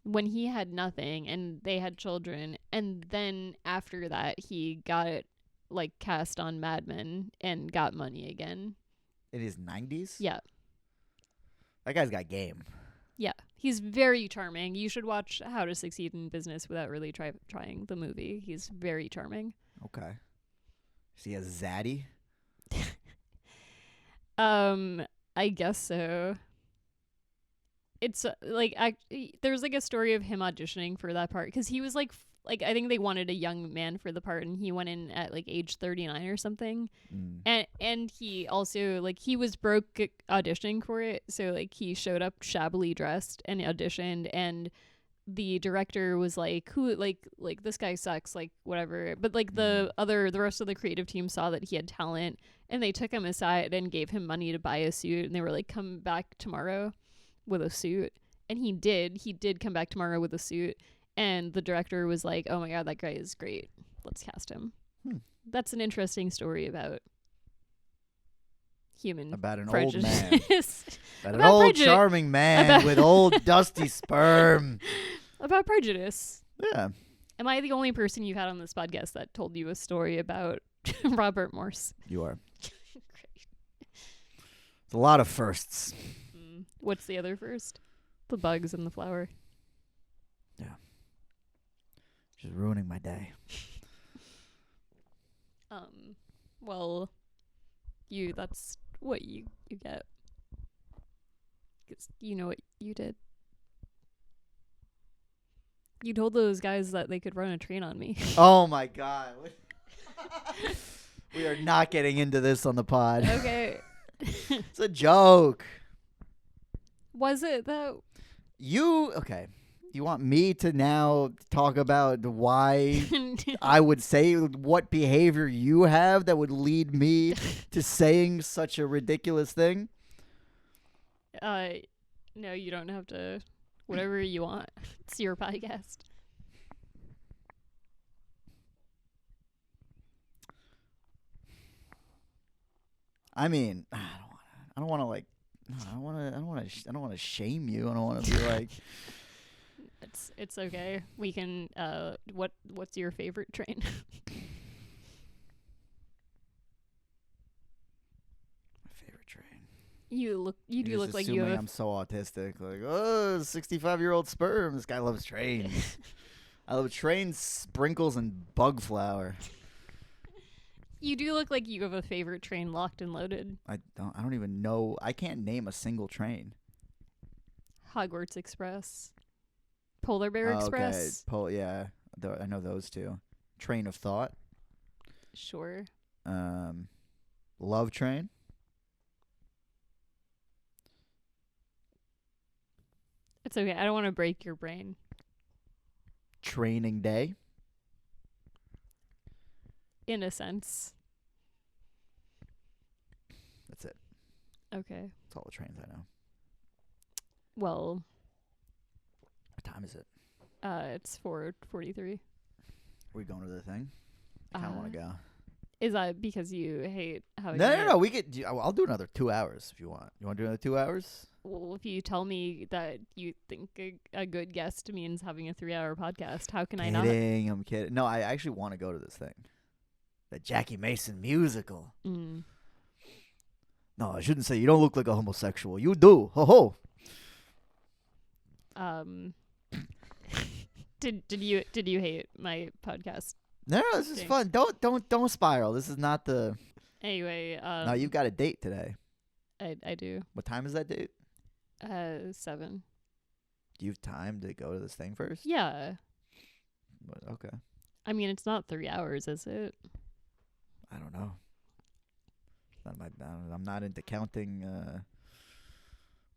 A: when he had nothing, and they had children. And then after that, he got, like, cast on Mad Men and got money again.
B: In his 90s?
A: Yeah.
B: That guy's got game.
A: Yeah. He's very charming. You should watch How to Succeed in Business Without Really Trying, the movie. He's very charming.
B: Okay. Is he a zaddy?
A: I guess so. It's there's, like, a story of him auditioning for that part because he was like I think they wanted a young man for the part, and he went in at, like, age 39 or something. And he also, like, he was broke auditioning for it, so, like, he showed up shabbily dressed and auditioned, and the director was like, who, like this guy sucks, like, whatever. But, like, the rest of the creative team saw that he had talent, and they took him aside and gave him money to buy a suit, and they were like, come back tomorrow with a suit. And he did come back tomorrow with a suit. And the director was like, oh my God, that guy is great. Let's cast him. That's an interesting story about human
B: About an
A: prejudice.
B: old man. About an
A: About
B: old
A: prejudice.
B: charming man with old dusty sperm.
A: About prejudice.
B: Yeah.
A: Am I the only person you've had on this podcast that told you a story about Robert Morse?
B: You are.
A: Great.
B: It's a lot of firsts.
A: What's the other first? The bugs and the flower.
B: Yeah. Just ruining my day.
A: Well, that's what you get. 'Cause you know what you did. You told those guys that they could run a train on me.
B: Oh my god. We are not getting into this on the pod.
A: Okay.
B: It's a joke.
A: Was it though?
B: Okay. You want me to now talk about why I would say what behavior you have that would lead me to saying such a ridiculous thing?
A: No, you don't have to. Whatever you want. It's your podcast.
B: I mean, I don't want to shame you. I don't want to be like.
A: It's okay. We can. What's your favorite train?
B: My favorite train.
A: You do
B: You're
A: look
B: just
A: like you
B: assuming
A: have.
B: I'm so autistic. Like, 65-year-old sperm. This guy loves trains. I love trains, sprinkles, and bug flour.
A: You do look like you have a favorite train locked and loaded.
B: I don't even know. I can't name a single train.
A: Hogwarts Express. Polar Bear Express.
B: Okay. Yeah. I know those two. Train of Thought.
A: Sure.
B: Love Train.
A: It's okay. I don't want to break your brain.
B: Training Day.
A: In a sense.
B: That's it.
A: Okay.
B: That's all the trains I know.
A: Well.
B: What time is it?
A: It's 4:43.
B: We going to the thing? I kind of want to go.
A: Is that because you hate how?
B: No. We could. I'll do another 2 hours if you want. You want to do another 2 hours?
A: Well, if you tell me that you think a good guest means having a 3-hour podcast, how can I not?
B: I'm kidding. No, I actually want to go to this thing. The Jackie Mason musical.
A: Mm.
B: No, I shouldn't say you don't look like a homosexual. You do. Ho ho.
A: Did you hate my podcast?
B: No, this is fun. Don't spiral. This is not the.
A: Anyway,
B: No, you've got a date today.
A: I do.
B: What time is that date?
A: 7.
B: Do you have time to go to this thing first?
A: Yeah.
B: Okay.
A: I mean, it's not 3 hours, is it?
B: I don't know. I'm not into counting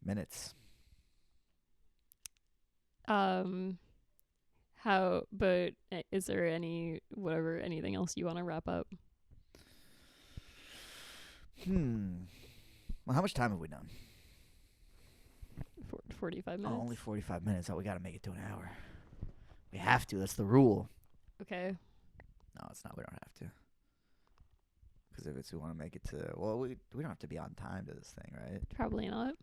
B: minutes.
A: But is there anything else you want to wrap up?
B: Well, how much time have we done?
A: 45 minutes.
B: Oh, only 45 minutes. Oh, we got to make it to an hour. We have to. That's the rule.
A: Okay.
B: No, it's not. We don't have to. Because we want to make it to, well, we don't have to be on time to this thing, right?
A: Probably not.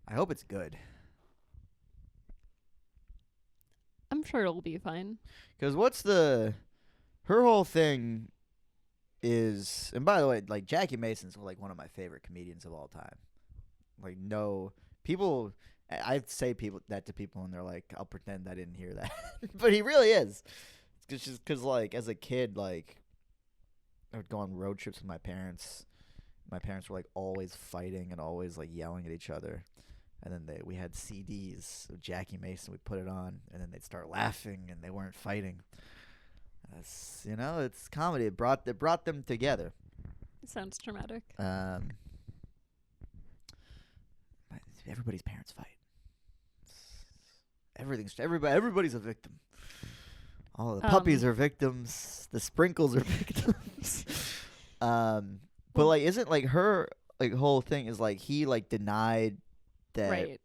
B: I hope it's good.
A: I'm sure it'll be fine.
B: Because her whole thing is, and by the way, like Jackie Mason's like one of my favorite comedians of all time. Like people, I say that to people and they're like, I'll pretend I didn't hear that. But he really is. It's just because like as a kid, like I would go on road trips with my parents. My parents were like always fighting and always like yelling at each other. And then we had CDs of Jackie Mason. We'd put it on, and then they'd start laughing, and they weren't fighting. It's comedy. It brought them together.
A: It sounds traumatic.
B: Everybody's parents fight. Everybody's a victim. All the puppies are victims. The sprinkles are victims. But like, isn't like her like whole thing is like he like denied that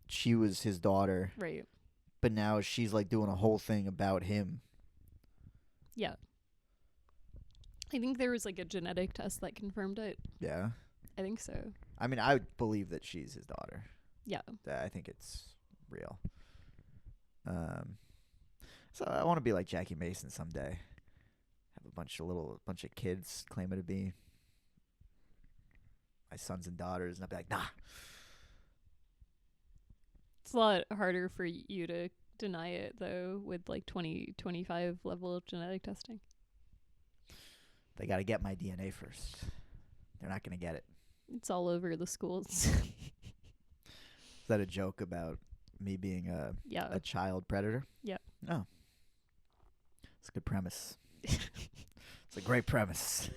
B: she was his daughter.
A: Right.
B: But now she's like doing a whole thing about him.
A: Yeah. I think there was like a genetic test that confirmed it.
B: Yeah.
A: I think so.
B: I mean, I believe that she's his daughter.
A: Yeah.
B: I think it's real. So I want to be like Jackie Mason someday. Have a bunch of kids claiming to be my sons and daughters, and I'd be like, nah.
A: It's a lot harder for you to deny it though with like 2025 level of genetic testing.
B: They got to get my DNA first. They're not going to get it.
A: It's all over the schools.
B: Is that a joke about me being a child predator?
A: Yeah.
B: No. It's a good premise. It's a great premise.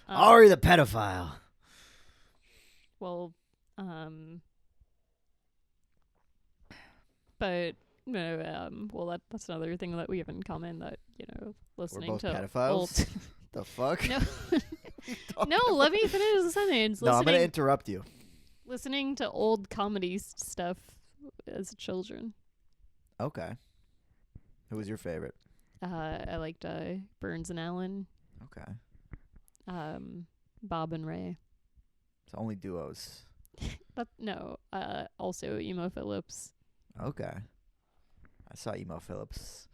B: Ari the pedophile.
A: Well, but no, well that's another thing that we have in common, that listening
B: We're both
A: to
B: pedophiles.
A: old
B: The fuck?
A: no no, let me finish the sentence.
B: No, I'm gonna interrupt you.
A: Listening to old comedy stuff as children.
B: Okay. Who was your favorite?
A: I liked Burns and Allen.
B: Okay.
A: Bob and Ray.
B: It's only duos.
A: Also Emo Phillips.
B: Okay. I saw Emo Phillips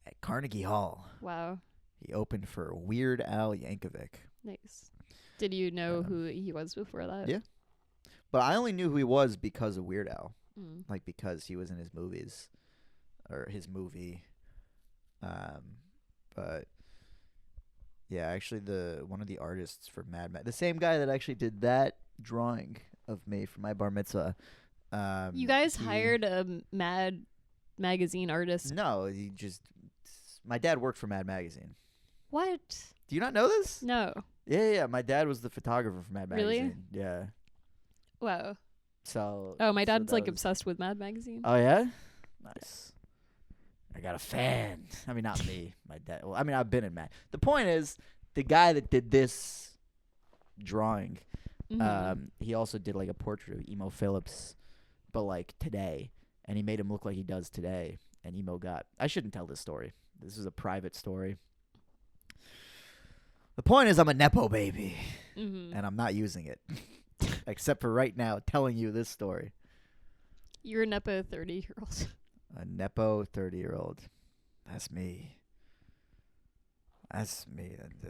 B: at Carnegie Hall.
A: Wow.
B: He opened for Weird Al Yankovic.
A: Nice. Did you know who he was before that?
B: Yeah. But I only knew who he was because of Weird Al.
A: Mm.
B: Like, because he was in his movies. Or his movie. But yeah, actually one of the artists for Mad Max, the same guy that actually did that drawing of me for my bar mitzvah.
A: You guys hired a Mad Magazine artist?
B: No, my dad worked for Mad Magazine.
A: What?
B: Do you not know this?
A: No.
B: Yeah. My dad was the photographer for Mad
A: Really?
B: Magazine. Yeah.
A: Wow.
B: So.
A: Oh, my dad's obsessed with Mad Magazine.
B: Oh yeah. Nice. I got a fan. I mean, not me. My dad. Well, I mean, I've been in Mad. The point is, the guy that did this drawing, he also did like a portrait of Emo Phillips, but like today, and he made him look like he does today. And Emo I shouldn't tell this story. This is a private story. The point is, I'm a Nepo baby, and I'm not using it, except for right now, telling you this story.
A: You're a Nepo 30-year-old.
B: A Nepo 30-year-old. That's me. That's me. I don't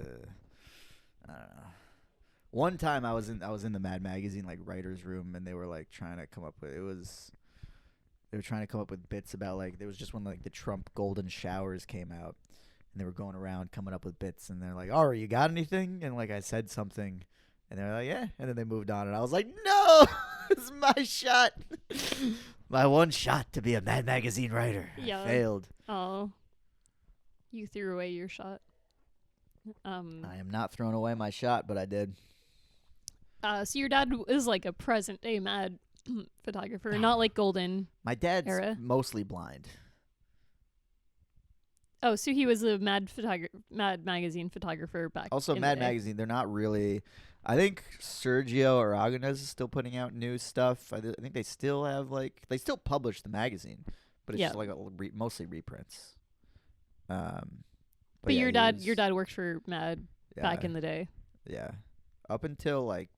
B: know. One time I was in the Mad Magazine like writer's room, and they were like trying to come up with they were trying to come up with bits about like, there was just when like the Trump golden showers came out, and they were going around coming up with bits, and they're like, "Oh, you got anything?" And like I said something, and they're like, "Yeah," and then they moved on, and I was like, "No, it's my shot." My one shot to be a Mad Magazine writer.
A: Yeah.
B: I failed.
A: Oh. You threw away your shot.
B: I am not throwing away my shot, but I did.
A: So your dad is like a present day Mad photographer, not like golden.
B: My dad's
A: era.
B: mostly blind.
A: Oh, so he was a Mad Magazine photographer back.
B: Also,
A: in
B: Mad
A: the day.
B: Magazine, they're not really. I think Sergio Aragonés is still putting out new stuff. I think they still have they still publish the magazine, but it's just like mostly reprints. But yeah,
A: your dad worked for Mad back in the day.
B: Yeah, up until like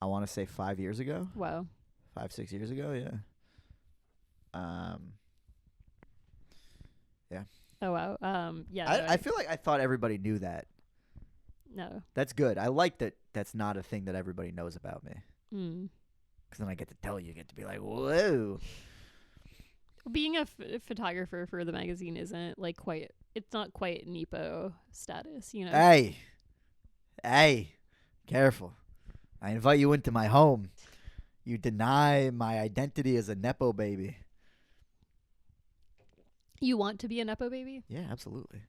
B: I want to say 5 years ago.
A: Wow.
B: 5-6 years ago, yeah. Yeah.
A: Oh wow. Yeah.
B: I feel like I thought everybody knew that.
A: No.
B: That's good. I like that. That's not a thing that everybody knows about me. Because then I get to tell you, get to be like, whoa.
A: Being a photographer for the magazine isn't like quite. It's not quite Nepo status, you know.
B: Hey, careful! I invite you into my home. You deny my identity as a Nepo baby.
A: You want to be a Nepo baby?
B: Yeah, absolutely.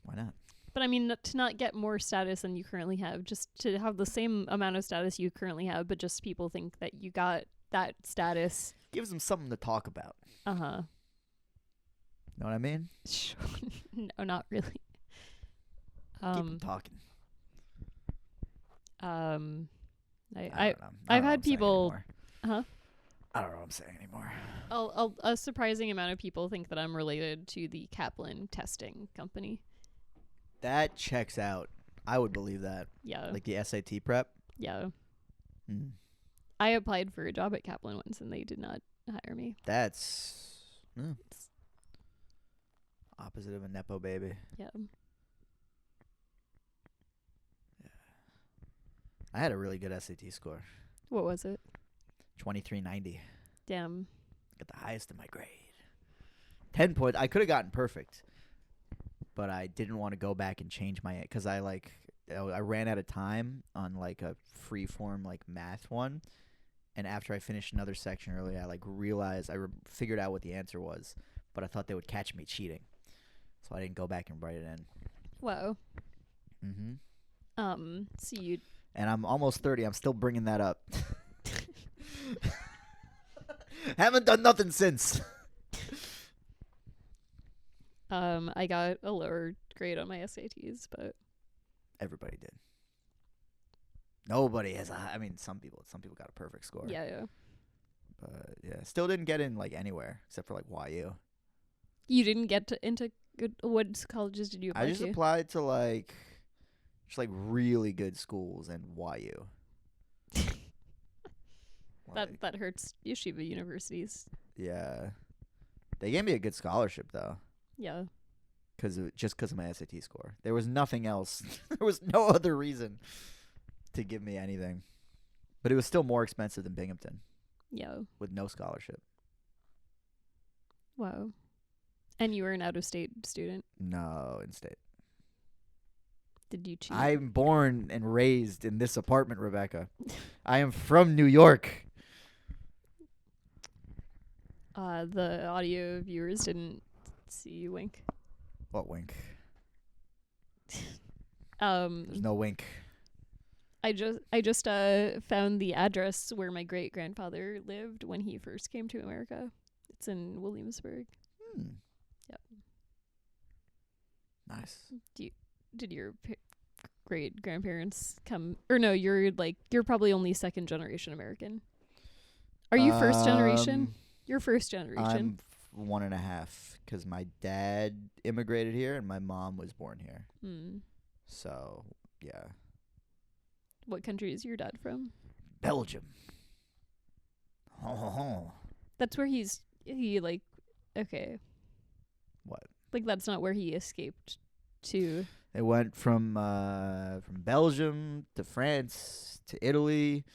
B: Why not?
A: But I mean, to not get more status than you currently have, just to have the same amount of status you currently have, but just people think that you got that status.
B: Gives them something to talk about.
A: Uh-huh.
B: Know what I mean?
A: No, not really.
B: Keep them talking.
A: I've had people. Huh?
B: I don't know what I'm saying anymore.
A: A surprising amount of people think that I'm related to the Kaplan testing company.
B: That checks out. I would believe that.
A: Yeah.
B: Like the SAT prep?
A: Yeah. I applied for a job at Kaplan once, and they did not hire me.
B: That's opposite of a Nepo baby.
A: Yeah.
B: I had a really good SAT score.
A: What was it?
B: 2390.
A: Damn.
B: Got the highest in my grade. 10 points. I could have gotten perfect, but I didn't want to go back and change my, because I ran out of time on like a free form like math one, and after I finished another section early, I like realized figured out what the answer was, but I thought they would catch me cheating, so I didn't go back and write it in.
A: Wow. So you.
B: And I'm almost 30. I'm still bringing that up. Haven't done nothing since.
A: I got a lower grade on my SATs, but
B: Everybody did. Nobody has I mean, some people got a perfect score.
A: yeah.
B: But yeah, still didn't get in like anywhere except for like YU.
A: You didn't get into good. What colleges did you apply
B: I just
A: to?
B: applied to like really good schools and YU.
A: That hurts yeshiva universities.
B: Yeah. They gave me a good scholarship though.
A: Yeah.
B: Because of my SAT score. There was nothing else. There was no other reason to give me anything. But it was still more expensive than Binghamton
A: Yeah.
B: with no scholarship.
A: Wow. And you were an out-of-state student.
B: No, in-state.
A: Did you cheat?
B: I'm born and raised in this apartment, Rebecca. I am from New York.
A: The audio viewers didn't see you wink.
B: What wink? There's no wink.
A: I just found the address where my great grandfather lived when he first came to America. It's in Williamsburg. Yep.
B: Nice.
A: Did your great grandparents come? Or no, you're probably only second generation American. Are you first generation? You're first generation.
B: I'm 1.5 because my dad immigrated here and my mom was born here. So yeah.
A: What country is your dad from?
B: Belgium. Oh.
A: That's where okay.
B: What?
A: Like that's not where he escaped to.
B: They went from Belgium to France to Italy.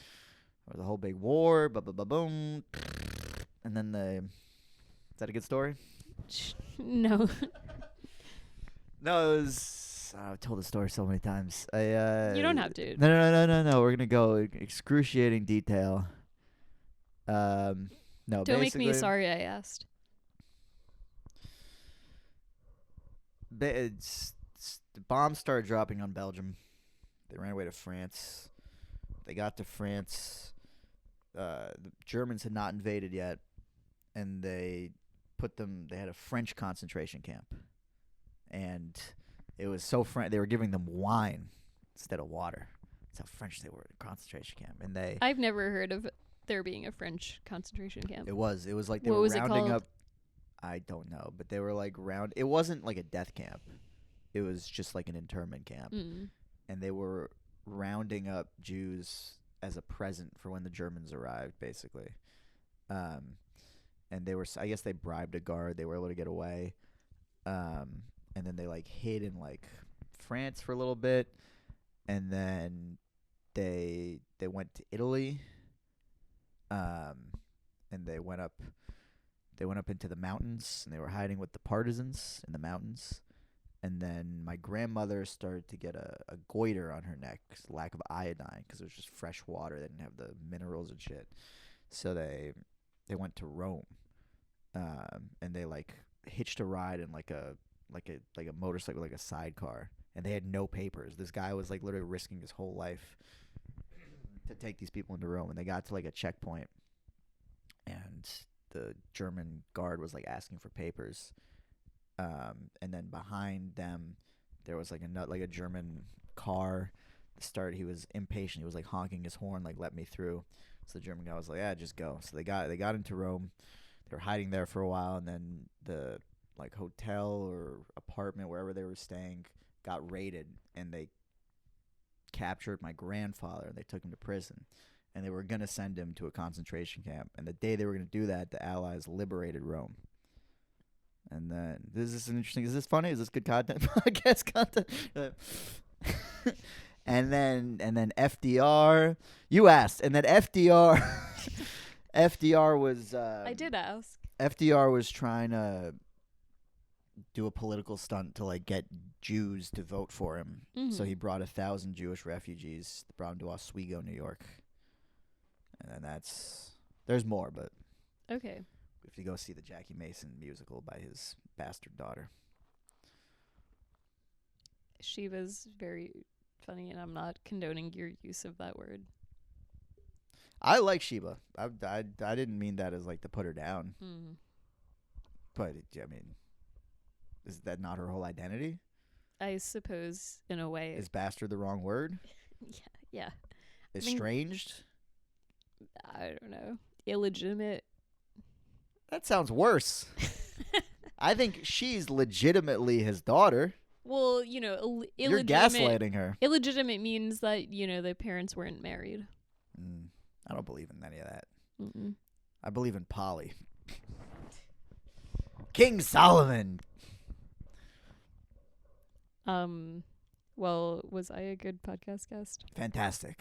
B: There was a whole big war. Boom. And then is that a good story?
A: No.
B: No, it was. I've told the story so many times.
A: You don't have to.
B: No. We're gonna go excruciating detail. No.
A: Don't make me sorry I asked.
B: The bombs started dropping on Belgium. They ran away to France. They got to France. The Germans had not invaded yet, and they had a French concentration camp, and it was so French. They were giving them wine instead of water. That's how French they were at a concentration camp. And
A: I've never heard of there being a French concentration camp.
B: It was like they
A: What
B: were
A: was it
B: rounding
A: called?
B: up. I don't know, but they were like It wasn't like a death camp. It was just like an internment camp, and they were rounding up Jews as a present for when the Germans arrived, basically. And they were, I guess they bribed a guard. They were able to get away. And then they like hid in like France for a little bit. And then they went to Italy. And they went up into the mountains, and they were hiding with the partisans in the mountains. And then my grandmother started to get a goiter on her neck, lack of iodine, because it was just fresh water. They didn't have the minerals and shit. So they went to Rome, and they like hitched a ride in like a motorcycle, like a sidecar, and they had no papers. This guy was like literally risking his whole life to take these people into Rome. And they got to like a checkpoint, and the German guard was like asking for papers. And then behind them, there was like a German car. He was impatient. He was like honking his horn, like let me through. So the German guy was like, yeah, just go. So they got into Rome. They were hiding there for a while, and then the like hotel or apartment wherever they were staying got raided, and they captured my grandfather, and they took him to prison. And they were gonna send him to a concentration camp. And the day they were gonna do that, the Allies liberated Rome. And then is this funny? Is this good content? Podcast content? And then FDR. You asked, and then FDR. FDR was.
A: I did ask.
B: FDR was trying to do a political stunt to like get Jews to vote for him. So he brought 1,000 Jewish refugees, brought them to Oswego, New York. And then there's more, but
A: Okay.
B: if you go see the Jackie Mason musical by his bastard daughter.
A: She was very funny, and I'm not condoning your use of that word.
B: I like Sheba. I didn't mean that as like to put her down. But I mean, is that not her whole identity?
A: I suppose in a way.
B: Is bastard the wrong word?
A: Yeah.
B: Estranged?
A: I don't know. Illegitimate.
B: That sounds worse. I think she's legitimately his daughter.
A: Well, you know,
B: You're gaslighting her.
A: Illegitimate means that, you know, the parents weren't married.
B: I don't believe in any of that.
A: Mm-mm.
B: I believe in poly. King Solomon.
A: Well, was I a good podcast guest?
B: Fantastic.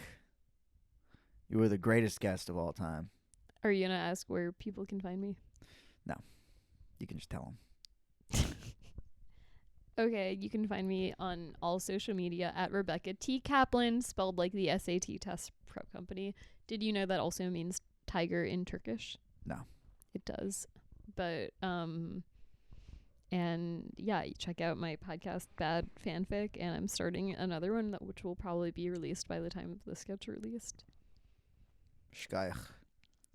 B: You were the greatest guest of all time.
A: Are you gonna ask where people can find me?
B: No. You can just tell them.
A: Okay, you can find me on all social media at Rebecca T. Kaplan, spelled like the SAT test prep company. Did you know that also means tiger in Turkish?
B: No.
A: It does. But, and yeah, you check out my podcast, Bad Fanfic, and I'm starting another one which will probably be released by the time this gets released.
B: Shkayach.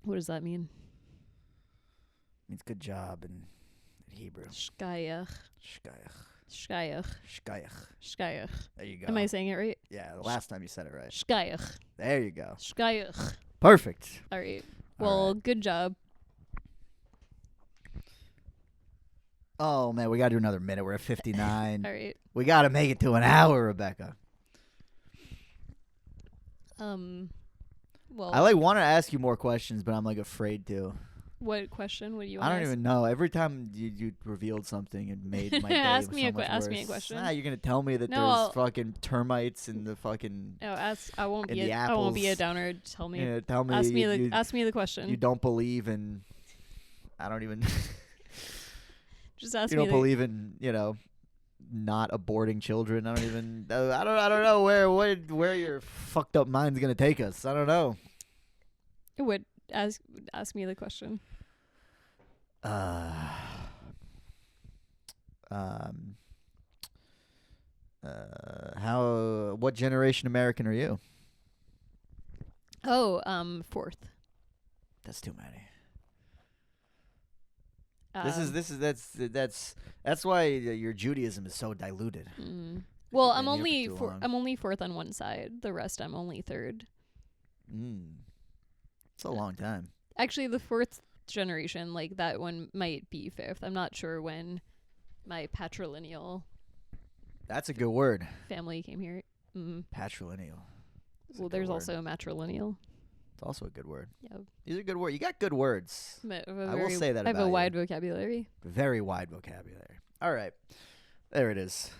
A: What does that mean?
B: Means good job in Hebrew.
A: Shkayach.
B: Shkayach.
A: Shkayach.
B: Shkayach.
A: Shkayach.
B: There you go.
A: Am I saying it right?
B: Yeah, the last time you said it right.
A: Shkayach.
B: There you go.
A: Shkayach.
B: Perfect.
A: All right. Well, good job.
B: Oh, man, we got to do another minute. We're at 59.
A: All right.
B: We got to make it to an hour, Rebecca.
A: Well,
B: I want to ask you more questions, but I'm afraid to.
A: what question would you want
B: I
A: to
B: don't
A: ask?
B: even know. Every time you revealed something, it made my day
A: Ask
B: so
A: me a
B: much
A: ask me a
B: worse.
A: question.
B: You're gonna tell me that there's fucking termites in the fucking.
A: Oh, I won't
B: in
A: be
B: the
A: I won't be a
B: apples.
A: downer. Tell me.
B: Yeah, tell me.
A: Ask me the question.
B: You don't believe in. I don't even.
A: Just ask
B: you
A: me.
B: don't believe in not aborting children. I don't even. I don't know where your fucked up mind's gonna take us. I don't know.
A: What? Ask me the question.
B: What generation American are you?
A: Oh, fourth.
B: That's too many. That's why your Judaism is so diluted.
A: Well,
B: You've
A: I'm
B: been here for too long.
A: I'm only fourth on one side. The rest I'm only third.
B: It's a long time.
A: Actually, the fourth generation, like that one might be fifth. I'm not sure when my patrilineal
B: That's a good word.
A: family came here.
B: Patrilineal.
A: Well, there's also matrilineal.
B: It's also a good word.
A: Yeah.
B: These are good words. You got good words.
A: I
B: will say that
A: I have
B: about
A: a wide
B: you.
A: vocabulary.
B: Very wide vocabulary. All right. There it is.